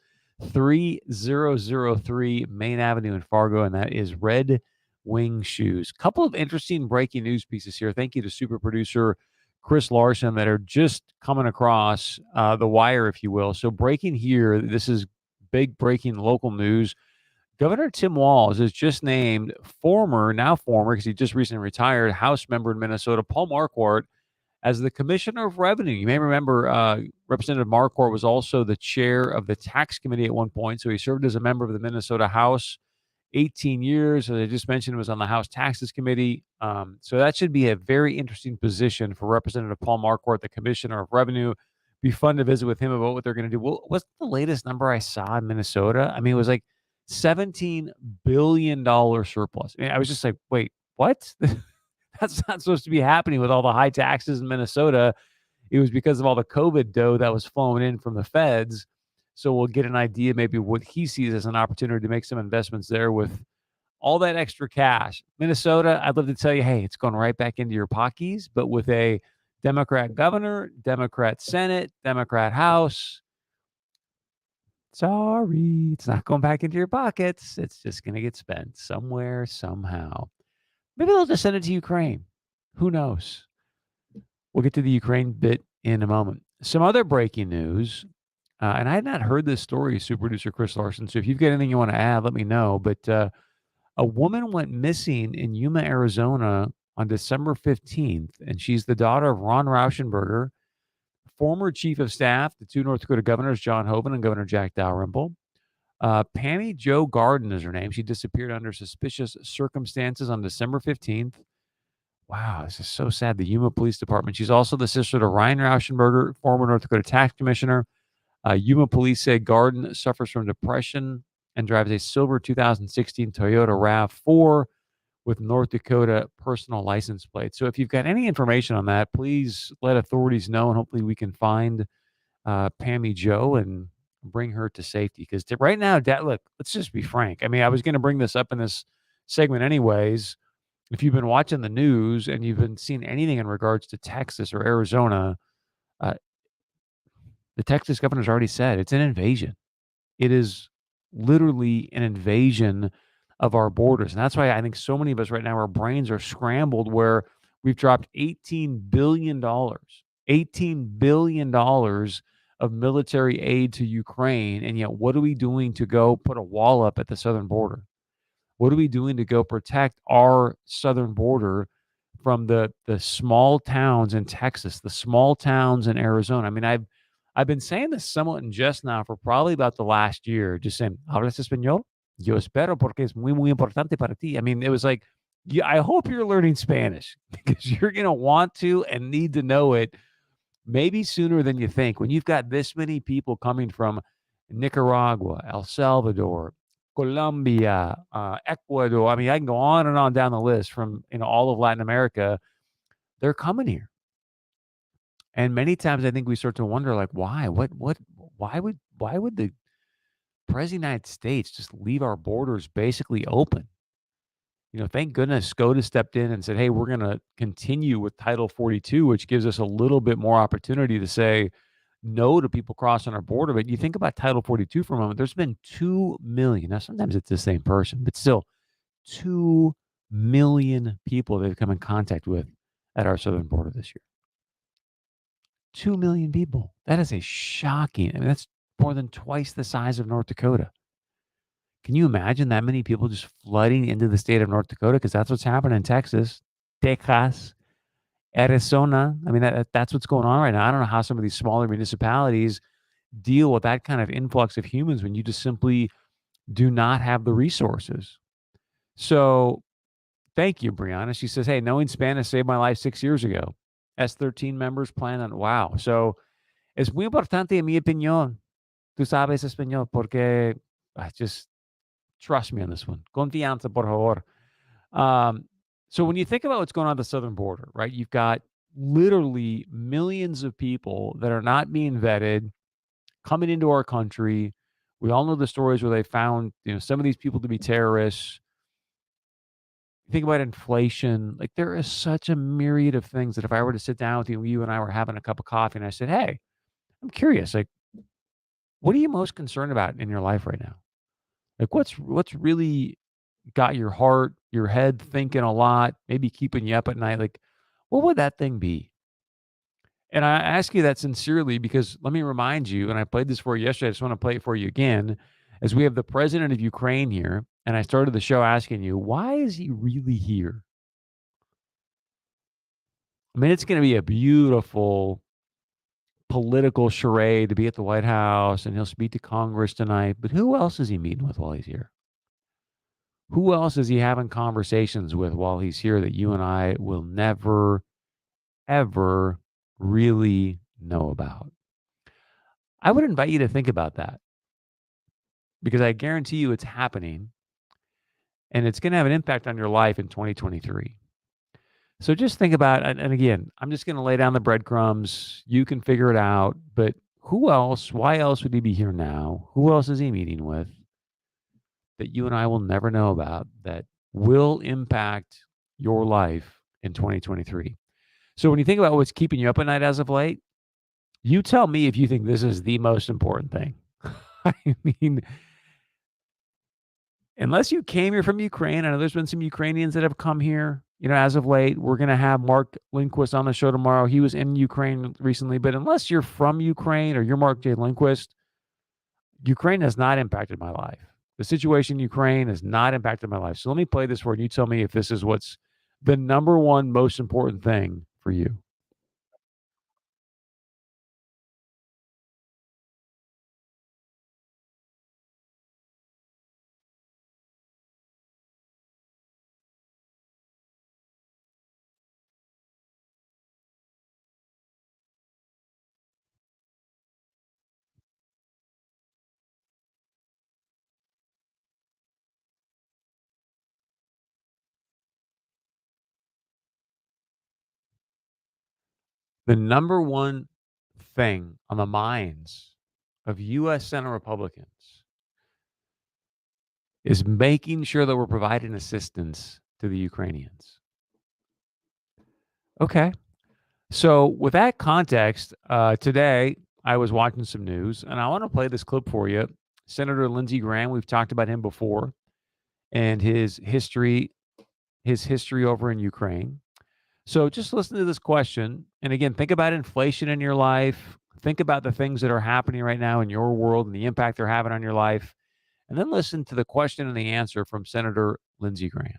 3003 Main Avenue in Fargo, and that is Red Wing Shoes. Couple of interesting breaking news pieces here. Thank you to super producer Chris Larson that are just coming across the wire, if you will. So breaking here, this is big breaking local news. Governor Tim Walz is just named now former, because he just recently retired, House member in Minnesota, Paul Marquardt, as the Commissioner of Revenue. You may remember Representative Marquardt was also the chair of the Tax Committee at one point, so he served as a member of the Minnesota House 18 years. As I just mentioned, was on the House Taxes Committee. So that should be a very interesting position for Representative Paul Marquardt, the Commissioner of Revenue. Be fun to visit with him about what they're going to do. Well, what's the latest number I saw in Minnesota? I mean, it was like $17 billion surplus. I was just like, wait, what? That's not supposed to be happening with all the high taxes in Minnesota. It was because of all the COVID dough that was flowing in from the feds. So we'll get an idea maybe what he sees as an opportunity to make some investments there with all that extra cash. Minnesota, I'd love to tell you, hey, it's going right back into your pockets, but with a Democrat governor, Democrat Senate, Democrat House, sorry, it's not going back into your pockets. It's just going to get spent somewhere, somehow. Maybe they'll just send it to Ukraine. Who knows? We'll get to the Ukraine bit in a moment. Some other breaking news, and I had not heard this story, super producer Chris Larson. So if you've got anything you want to add, let me know. But a woman went missing in Yuma, Arizona on December 15th, and she's the daughter of Ron Rauschenberger, former chief of staff to two North Dakota governors, John Hoeven and Governor Jack Dalrymple. Pammy Jo Garden is her name. She disappeared under suspicious circumstances on December 15th. Wow, this is so sad. The Yuma Police Department. She's also the sister to Ryan Rauschenberger, former North Dakota tax commissioner. Yuma police say Garden suffers from depression and drives a silver 2016 Toyota RAV4 with North Dakota personal license plate. So if you've got any information on that, please let authorities know, and hopefully we can find Pammy Jo and bring her to safety. Because right now, look, let's just be frank. I mean, I was going to bring this up in this segment anyways. If you've been watching the news and you've been seeing anything in regards to Texas or Arizona, the Texas governor's already said it's an invasion. It is literally an invasion of our borders. And that's why I think so many of us right now, our brains are scrambled, where we've dropped $18 billion of military aid to Ukraine. And yet, what are we doing to go put a wall up at the southern border? What are we doing to go protect our southern border from the small towns in Texas, the small towns in Arizona? I mean, I've been saying this somewhat in jest now for probably about the last year, just saying, ¿hablas español? Yo espero porque es muy, muy importante para ti. I mean, it was like, yeah, I hope you're learning Spanish because you're going to want to and need to know it maybe sooner than you think. When you've got this many people coming from Nicaragua, El Salvador, Colombia, Ecuador. I mean, I can go on and on down the list from all of Latin America. They're coming here. And many times I think we start to wonder, like, why? Why would the President of the United States just leave our borders basically open? Thank goodness SCOTUS stepped in and said, hey, we're going to continue with Title 42, which gives us a little bit more opportunity to say no to people crossing our border. But you think about Title 42 for a moment, there's been 2 million. Now, sometimes it's the same person, but still 2 million people they've come in contact with at our southern border this year. 2 million people. That is a shocking. I mean, that's more than twice the size of North Dakota. Can you imagine that many people just flooding into the state of North Dakota? Because that's what's happening in Texas, Arizona. I mean, that's what's going on right now. I don't know how some of these smaller municipalities deal with that kind of influx of humans when you just simply do not have the resources. So thank you, Brianna. She says, hey, knowing Spanish saved my life 6 years ago. S13 members plan on, wow. So es muy importante, en mi opinión, tú sabes español, porque just trust me on this one. Confianza, por favor. So when you think about what's going on at the southern border, right, you've got literally millions of people that are not being vetted coming into our country. We all know the stories where they found, some of these people to be terrorists. Think about inflation. Like, there is such a myriad of things that if I were to sit down with you and I were having a cup of coffee and I said, hey, I'm curious, like, What are you most concerned about in your life right now? Like what's really got your heart, your head thinking a lot, maybe keeping you up at night? Like, what would that thing be? And I ask you that sincerely because let me remind you, and I played this for you yesterday, I just want to play it for you again, as we have the president of Ukraine here, and I started the show asking you, why is he really here? I mean, it's going to be a beautiful political charade to be at the White House, and he'll speak to Congress tonight, but who else is he meeting with while he's here? Who else is he having conversations with while he's here that you and I will never, ever really know about? I would invite you to think about that because I guarantee you it's happening and it's going to have an impact on your life in 2023. So just think about it. And again, I'm just going to lay down the breadcrumbs. You can figure it out. But who else? Why else would he be here now? Who else is he meeting with that you and I will never know about that will impact your life in 2023? So when you think about what's keeping you up at night as of late, you tell me if you think this is the most important thing. I mean, unless you came here from Ukraine, I know there's been some Ukrainians that have come here, as of late. We're going to have Mark Lindquist on the show tomorrow. He was in Ukraine recently, but unless you're from Ukraine or you're Mark J. Lindquist, Ukraine has not impacted my life. The situation in Ukraine has not impacted my life. So let me play this for you. You tell me if this is what's the number one most important thing for you. The number one thing on the minds of U.S. Senate Republicans is making sure that we're providing assistance to the Ukrainians. Okay. So with that context, today I was watching some news, and I want to play this clip for you. Senator Lindsey Graham, we've talked about him before, and his history over in Ukraine. So just listen to this question. And again, think about inflation in your life. Think about the things that are happening right now in your world and the impact they're having on your life. And then listen to the question and the answer from Senator Lindsey Graham.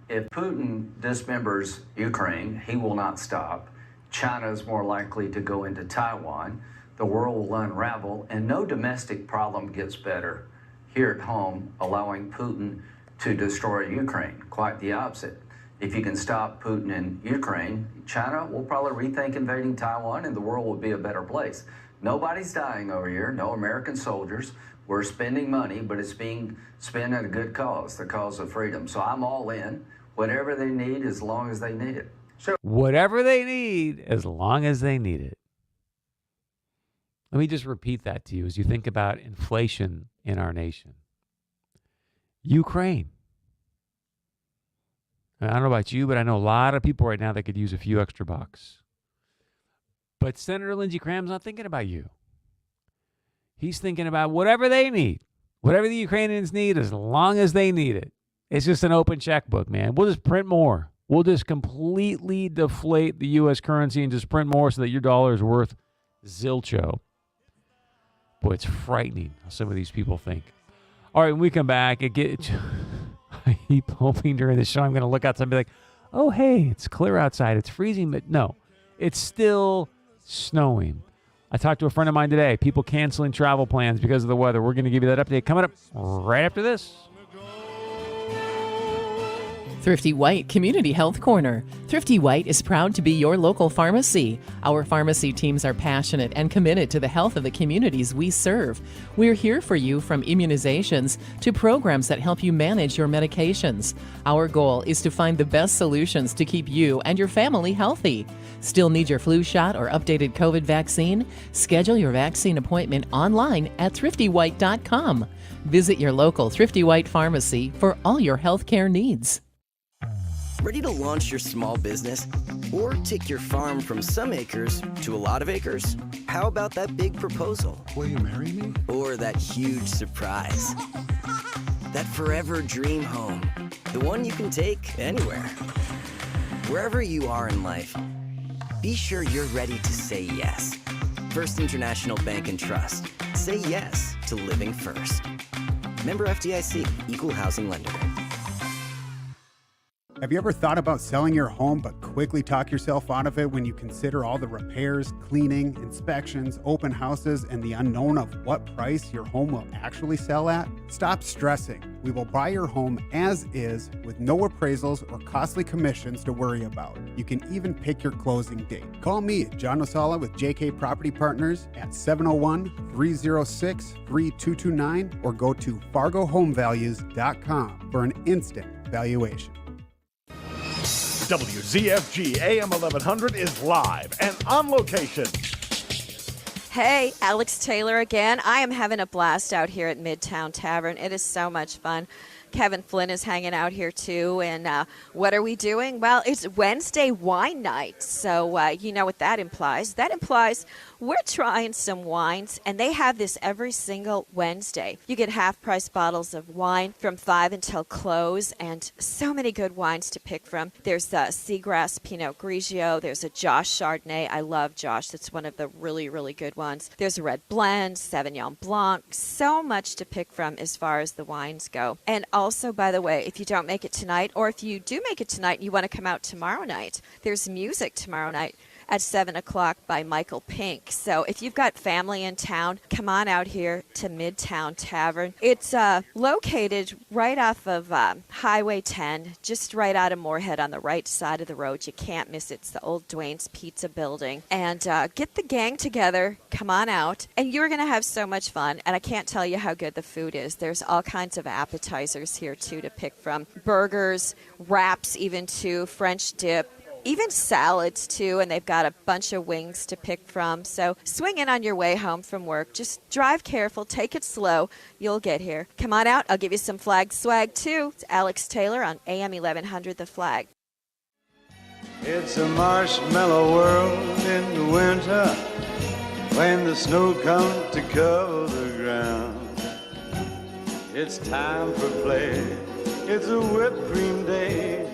If Putin dismembers Ukraine, he will not stop. China is more likely to go into Taiwan. The world will unravel, and no domestic problem gets better here at home, allowing Putin to destroy Ukraine. Quite the opposite. If you can stop Putin in Ukraine, China will probably rethink invading Taiwan, and the world will be a better place. Nobody's dying over here, no American soldiers. We're spending money, but it's being spent at a good cause, the cause of freedom. So I'm all in. Whatever they need, as long as they need it. Whatever they need, as long as they need it. Let me just repeat that to you as you think about inflation in our nation. Ukraine. I don't know about you, but I know a lot of people right now that could use a few extra bucks. But Senator Lindsey Graham's not thinking about you. He's thinking about whatever they need, whatever the Ukrainians need, as long as they need it. It's just an open checkbook, man. We'll just print more. We'll just completely deflate the U.S. currency and just print more so that your dollar is worth zilcho. Boy, it's frightening how some of these people think. All right, when we come back, I keep hoping during the show I'm going to look outside and be like, oh, hey, it's clear outside. It's freezing, but no, it's still snowing. I talked to a friend of mine today. People canceling travel plans because of the weather. We're going to give you that update coming up right after this. Thrifty White Community Health Corner. Thrifty White is proud to be your local pharmacy. Our pharmacy teams are passionate and committed to the health of the communities we serve. We're here for you from immunizations to programs that help you manage your medications. Our goal is to find the best solutions to keep you and your family healthy. Still need your flu shot or updated COVID vaccine? Schedule your vaccine appointment online at thriftywhite.com. Visit your local Thrifty White pharmacy for all your healthcare needs. Ready to launch your small business? Or take your farm from some acres to a lot of acres? How about that big proposal? Will you marry me? Or that huge surprise? That forever dream home. The one you can take anywhere. Wherever you are in life, be sure you're ready to say yes. First International Bank and Trust. Say yes to living first. Member FDIC, Equal Housing Lender. Have you ever thought about selling your home but quickly talk yourself out of it when you consider all the repairs, cleaning, inspections, open houses, and the unknown of what price your home will actually sell at? Stop stressing. We will buy your home as is with no appraisals or costly commissions to worry about. You can even pick your closing date. Call me, John Osala with JK Property Partners at 701-306-3229 or go to fargohomevalues.com for an instant valuation. WZFG AM 1100 is live and on location. Hey, Alex Taylor again. I am having a blast out here at Midtown Tavern. It is so much fun. Kevin Flynn is hanging out here, too. And what are we doing? Well, it's Wednesday wine night. So you know what that implies. That implies we're trying some wines, and they have this every single Wednesday. You get half-price bottles of wine from 5 until close, and so many good wines to pick from. There's the Seagrass Pinot Grigio. There's a Josh Chardonnay. I love Josh. That's one of the really, really good ones. There's a Red Blend, Sauvignon Blanc. So much to pick from as far as the wines go. And also, by the way, if you don't make it tonight, or if you do make it tonight and you want to come out tomorrow night, there's music tomorrow night at 7 o'clock by Michael Pink. So if you've got family in town, come on out here to Midtown Tavern. It's located right off of Highway 10, just right out of Moorhead on the right side of the road. You can't miss it. It's the old Dwayne's Pizza building. And get the gang together, come on out, and you're going to have so much fun. And I can't tell you how good the food is. There's all kinds of appetizers here, too, to pick from. Burgers, wraps even, too, French dip, even salads, too, and they've got a bunch of wings to pick from. So swing in on your way home from work. Just drive careful. Take it slow. You'll get here. Come on out. I'll give you some flag swag, too. It's Alex Taylor on AM 1100 The Flag. It's a marshmallow world in the winter when the snow comes to cover the ground. It's time for play. It's a whipped cream day.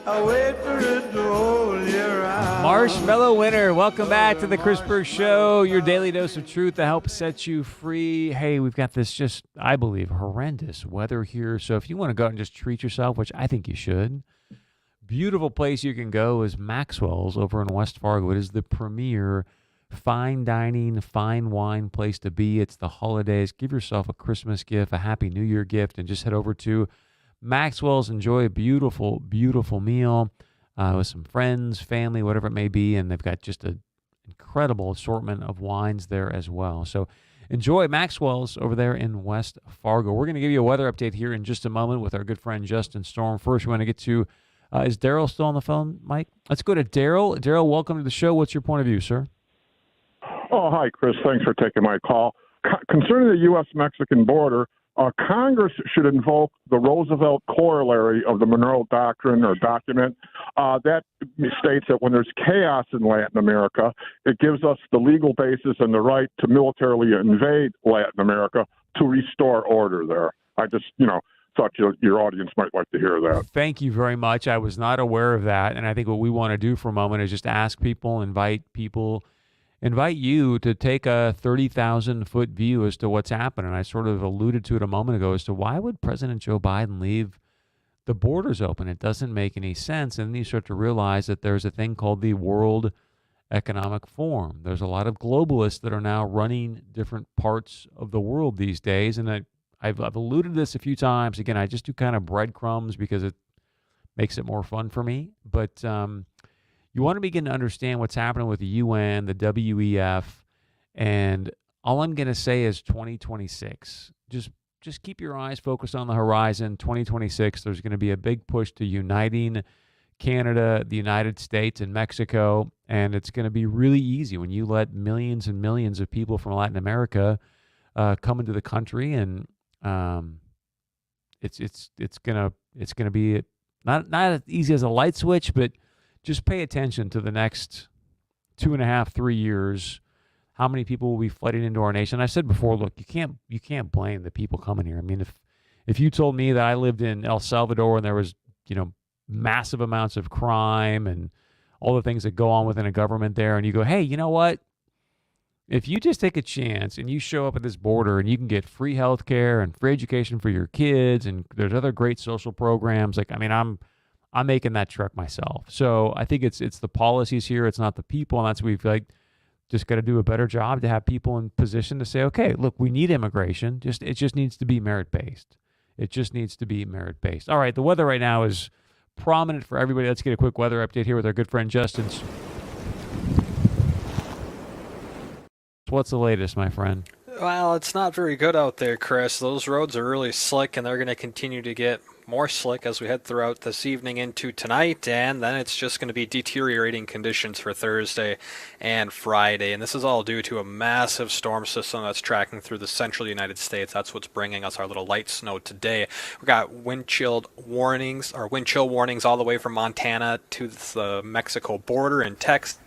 I wait for it to hold you around. Marshmallow Winter, welcome back to the Chris Berg Show, your daily dose of truth to help set you free. Hey, we've got this just, I believe, horrendous weather here. So if you want to go out and just treat yourself, which I think you should, beautiful place you can go is Maxwell's over in West Fargo. It is the premier fine dining, fine wine place to be. It's the holidays. Give yourself a Christmas gift, a Happy New Year gift, and just head over to Maxwell's. Enjoy a beautiful, beautiful meal with some friends, family, whatever it may be, and they've got just an incredible assortment of wines there as well. So enjoy Maxwell's over there in West Fargo. We're going to give you a weather update here in just a moment with our good friend Justin Storm. First, we want to get to, is Daryl still on the phone, Mike? Let's go to Daryl. Daryl, welcome to the show. What's your point of view, sir? Oh, hi, Chris. Thanks for taking my call. Concerning the U.S.-Mexican border, Congress should invoke the Roosevelt corollary of the Monroe Doctrine or document. That states that when there's chaos in Latin America, it gives us the legal basis and the right to militarily invade Latin America to restore order there. I just, thought your audience might like to hear that. Thank you very much. I was not aware of that, and I think what we want to do for a moment is just ask people, invite you to take a 30,000-foot view as to what's happening. I sort of alluded to it a moment ago as to why would President Joe Biden leave the borders open? It doesn't make any sense. And then you start to realize that there's a thing called the World Economic Forum. There's a lot of globalists that are now running different parts of the world these days. And I've alluded to this a few times. Again, I just do kind of breadcrumbs because it makes it more fun for me. But you want to begin to understand what's happening with the UN, the WEF, and all I'm going to say is 2026. Just keep your eyes focused on the horizon. 2026, there's going to be a big push to uniting Canada, the United States, and Mexico, and it's going to be really easy when you let millions and millions of people from Latin America come into the country, and it's gonna be not as easy as a light switch, but just pay attention to the next 2.5, 3 years. How many people will be flooding into our nation? I said before, look, you can't blame the people coming here. I mean, if you told me that I lived in El Salvador and there was massive amounts of crime and all the things that go on within a government there, and you go, hey, you know what? If you just take a chance and you show up at this border and you can get free health care and free education for your kids, and there's other great social programs, I'm making that trek myself. So I think it's the policies here, it's not the people, and that's what we've just got to do a better job to have people in position to say, okay, look, we need immigration. It just needs to be merit-based. It just needs to be merit-based. All right, the weather right now is prominent for everybody. Let's get a quick weather update here with our good friend Justin. What's the latest, my friend? Well, it's not very good out there, Chris. Those roads are really slick, and they're going to continue to get more slick as we head throughout this evening into tonight, and then it's just going to be deteriorating conditions for Thursday and Friday. And this is all due to a massive storm system that's tracking through the central United States. That's what's bringing us our little light snow today. We got wind chill warnings all the way from Montana to the Mexico border and Texas.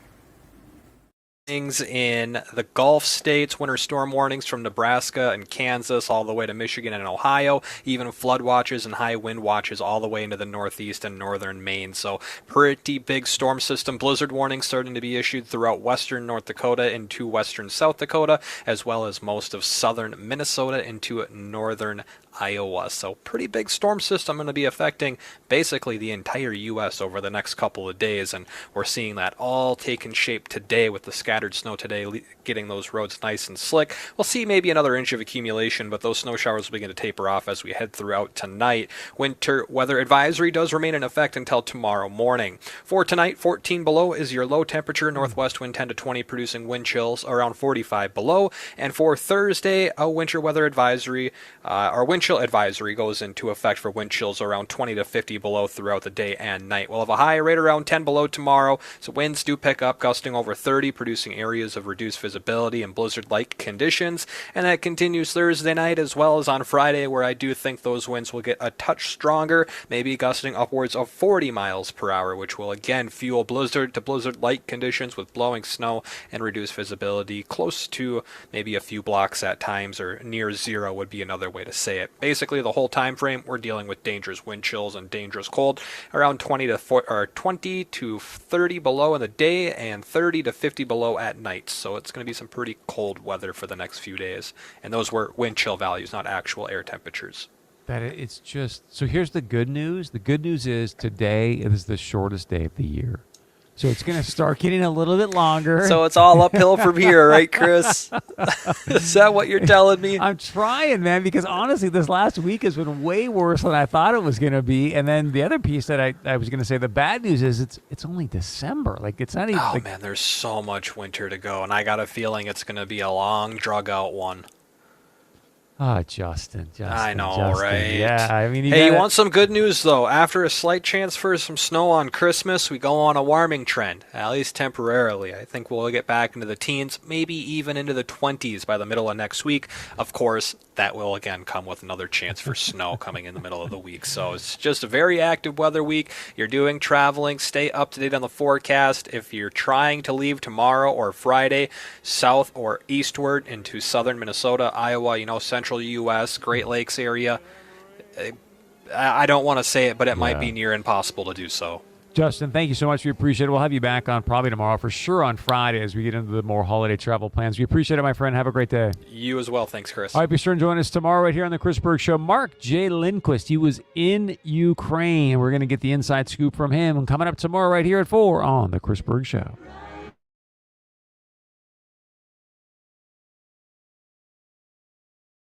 In the Gulf states, winter storm warnings from Nebraska and Kansas all the way to Michigan and Ohio, even flood watches and high wind watches all the way into the northeast and northern Maine. So pretty big storm system. Blizzard warnings starting to be issued throughout western North Dakota into western South Dakota, as well as most of southern Minnesota into northern Iowa. So pretty big storm system going to be affecting basically the entire U.S. over the next couple of days, and we're seeing that all taking shape today with the scattered snow today, getting those roads nice and slick. We'll see maybe another inch of accumulation, but those snow showers will begin to taper off as we head throughout tonight. Winter weather advisory does remain in effect until tomorrow morning. For tonight, 14 below is your low temperature, northwest wind 10 to 20, producing wind chills around 45 below. And for Thursday, a winter weather advisory, wind chill advisory goes into effect for wind chills around 20 to 50 below throughout the day and night. We'll have a high rate around 10 below tomorrow, so winds do pick up, gusting over 30, producing areas of reduced visibility and blizzard-like conditions. And that continues Thursday night as well as on Friday, where I do think those winds will get a touch stronger, maybe gusting upwards of 40 miles per hour, which will again fuel blizzard to blizzard-like conditions with blowing snow and reduced visibility close to maybe a few blocks at times, or near zero would be another way to say it. Basically, the whole time frame, we're dealing with dangerous wind chills and dangerous cold, around 20 to 30 below in the day and 30 to 50 below at night. So it's going to be some pretty cold weather for the next few days. And those were wind chill values, not actual air temperatures. So here's the good news. The good news is today is the shortest day of the year. So it's going to start getting a little bit longer. So it's all uphill from here, right, Chris? Is that what you're telling me? I'm trying, man, because honestly, this last week has been way worse than I thought it was going to be. And then the other piece that I was going to say, the bad news is it's only December. It's not even. Oh, man, there's so much winter to go. And I got a feeling it's going to be a long, drug-out one. Oh, Justin. I know, right? Yeah, I mean, you want some good news, though? After a slight chance for some snow on Christmas, we go on a warming trend, at least temporarily. I think we'll get back into the teens, maybe even into the 20s by the middle of next week. Of course, that will again come with another chance for snow coming in the middle of the week. So it's just a very active weather week. You're doing traveling, stay up to date on the forecast. If you're trying to leave tomorrow or Friday, south or eastward into southern Minnesota, Iowa, central U.S., Great Lakes area, I don't want to say it, but it might be near impossible to do so. Justin, thank you so much. We appreciate it. We'll have you back on probably tomorrow, for sure on Friday, as we get into the more holiday travel plans. We appreciate it, my friend. Have a great day. You as well. Thanks, Chris. All right, be sure and join us tomorrow right here on the Chris Berg Show. Mark J. Lindquist, he was in Ukraine. We're going to get the inside scoop from him. And coming up tomorrow right here at 4 on the Chris Berg Show.